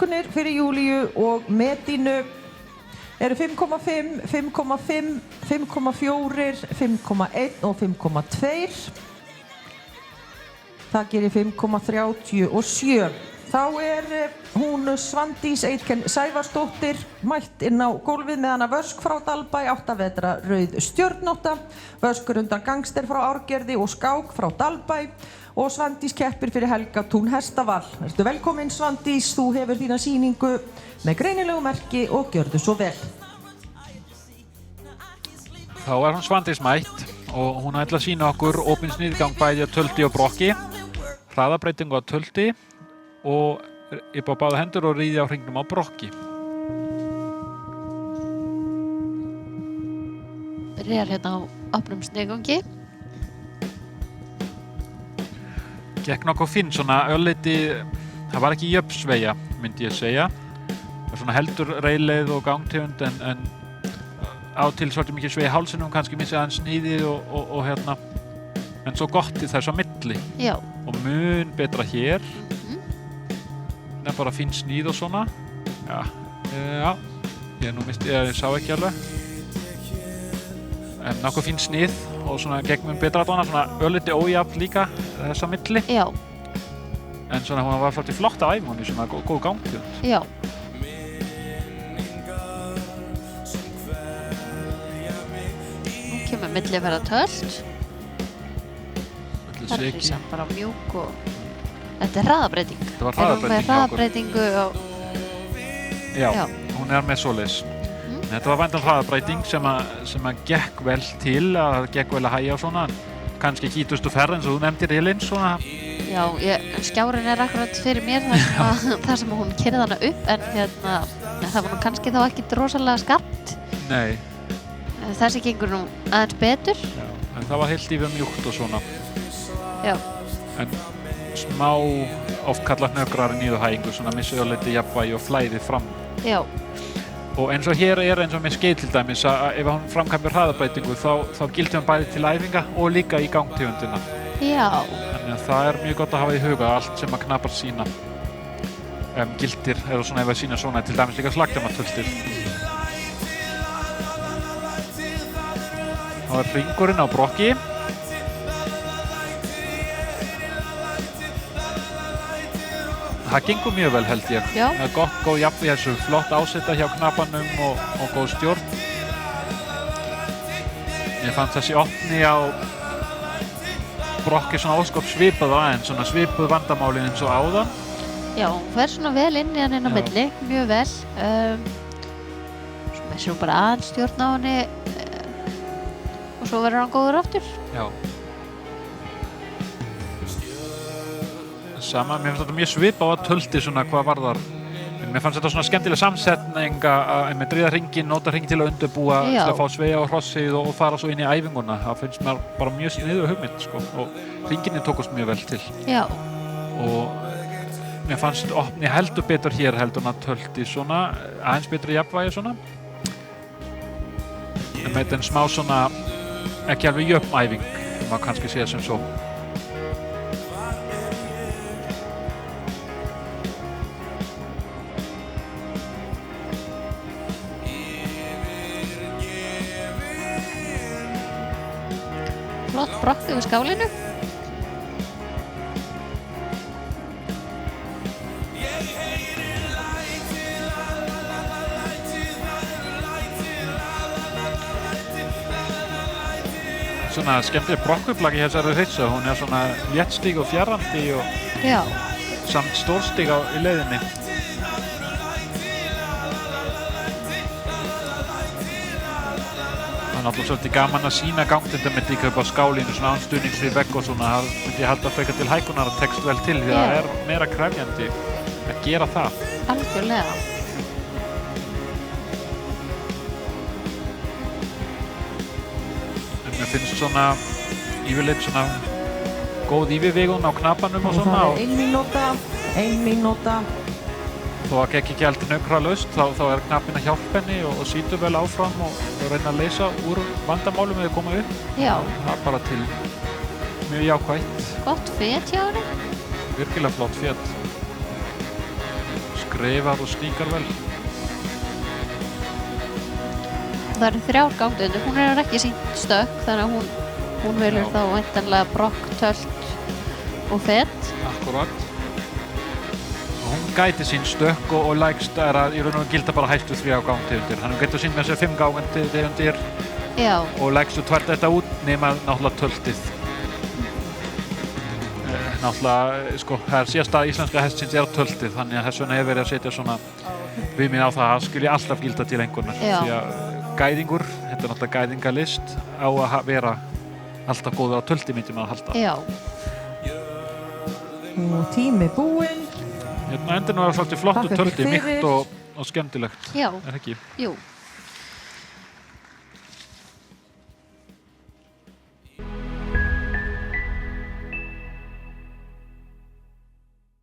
einkunnir fyrir Júlíu og Medínu eru 5,5, 5,5, 5,4, 5,1 og 5,2. Það gerir 5,37. Þá hún Svandís Eidken Sævarsdóttir mætt inn á gólfið með hana Vösk frá Dalbæ, 8 vetra rauð stjörnótta, Vöskur undan Gangster frá Árgerði og Skák frá Dalbæ og Svandís keppir fyrir Helgatún Hestaval. Vertu velkomin Svandís, þú hefur þína sýningu með greinilegu merki og gjörðu svo vel. Þá hún Svandís mætt og hún ætla að sýna okkur opinn sniðgang bæði á tölti og brokki, hraðabreytingu á tölti og upp á báða hendur og ríði á hringnum á brokki. Byrjar hérna á opnum sniðgangi. Gekk nokkuð finn, svona örliti, það var ekki jöfnsveigja, myndi ég segja. Það var svona heldur reiðleið og gangtegund en á til svolítið mikið sveig í hálsinum, kannski missið aðeins sniðið og hérna. En svo gott í þessu á milli. Já. Og mun betra hér. Það er bara fín sníð og svona. Já, ég sá ekki alveg. En nokkuð fín sníð og svona gegn mun betra þarna, svona örlítið ójafn líka þess á milli. Já. En svona hún var svolítið flott á æfingunni, svona góð gangi. Já. Nú kemur milliferða tölt. Það er samt bara mjúk og þetta er hraðabreyting. Þetta var hraðabreyting með hraðabreytingu á... Já, hún er með svoleiðis. Þetta var væntanlega hraðabreyting sem að gekk vel til, að það gekk vel að hægja og svona. Kannski kýtustu ferð eins og þú nefndir Elín svona. Já, skjárinn er akkurat fyrir mér þar sem hún keyrði hana upp en hérna, það var nú kannski þá ekki rosalega skarpt. Nei. Þessi gengur nú aðeins betur. Já, en það var heilt yfir mjúkt og svona. Já. En smá oft kallað hnökrar í niðurhægingu, svona missið örlítið jafnvægi og flæðið fram. Já. Og eins og hér eins og með skeið til dæmis að ef hún framkvæmir hraðabreytingu þá gildi hún bæði til æfinga og líka í gangtegundina. Já. Þannig að það er mjög gott að hafa í huga allt sem að knappar sína gildir eða svona ef að sína svona til dæmis líka slagdamatöltir. Þá er hringurinn á brokki. Það gengur mjög vel held ég. Já. Það er góð jafn í þessu, flott ásetta hjá knappanum og góð stjórn. Ég fannst þessi opni á brokki svona ósköp svipað aðeins, svona svipuð vandamálin eins og áðan. Já, hún fer svona vel inn í hann inn á milli, mjög vel. Svo missir hún bara aðeins stjórn á henni og svo verður hann góður aftur. Já. Sama, mér finnst þetta mjög svipað á tölti svona hvað varðar. Mér fannst þetta svona skemmtileg samsetning að með dríða hringinn, nota hring til að undirbúa, til að fá sveigja á hrossið og fara svo inn í æfinguna. Það finnst mér bara mjög sniðug hugmynd sko og hringinni tókust mjög vel til. Já. Og mér fannst opni heldur betur hér heldur en að tölti svona, aðeins betri jafnvægi svona. En með þetta smá svona, ekki alveg jöfn æfing, maður kannski segja sem svo. Flott brokk yfir skálinu. Svona skemmtileg brokkupplagi þessari hryssu, hún er svona léttstíg og fjarrandi og samt stórstíg í leiðinni. Það er náttúrulega svolítið gaman að sína gangtendamitt líka upp á skálinu svona án stuðnings við vegg og svona. Það myndi ég halda frekar til hækunar að tekst vel til því að það er meira krefjandi að gera það. Algjörlega. En mér finnst svona yfirleitt svona góð yfirvegun á knappanum og svona. Og það er 1 mínúta. Þó að gekk ekki aldrei hnökralaust, þá er knappinn að hjálpa henni og sýtur vel áfram og reyna að leysa úr vandamálum eða koma upp. Já. Það er bara til mjög jákvætt. Gott fet hjá henni. Virkilega flott fet. skrifað og sníkar vel. Það eru 3 gangtegundir, hún er ekki sýnt stökk, þannig að hún velur þá væntanlega brokk, tölt og fett. Akkurat. Og hún gæti sín stökk og lægst er að í raun og gilda bara hæstu 3 gangtegundir. Þannig hún getur sínt með sér 5 gangtegundir og lægstu tvert þetta út nema náttúrulega töltið. Náttúrulega, sko, það er síðasta íslenska hestsins töltið, þannig að þess vegna hefur verið að setja svona viðmið á það að skilji alltaf gilda til einhvernar. Því að gæðingur, þetta er náttúrulega gæðingalist, á að vera alltaf góður á tölti myndi maður halda. Já. Og tími búinn. Hérna endur nú að vera svolítið flottu tölti, mýkt og skemmtilegt. Já. Er ekki? Jú.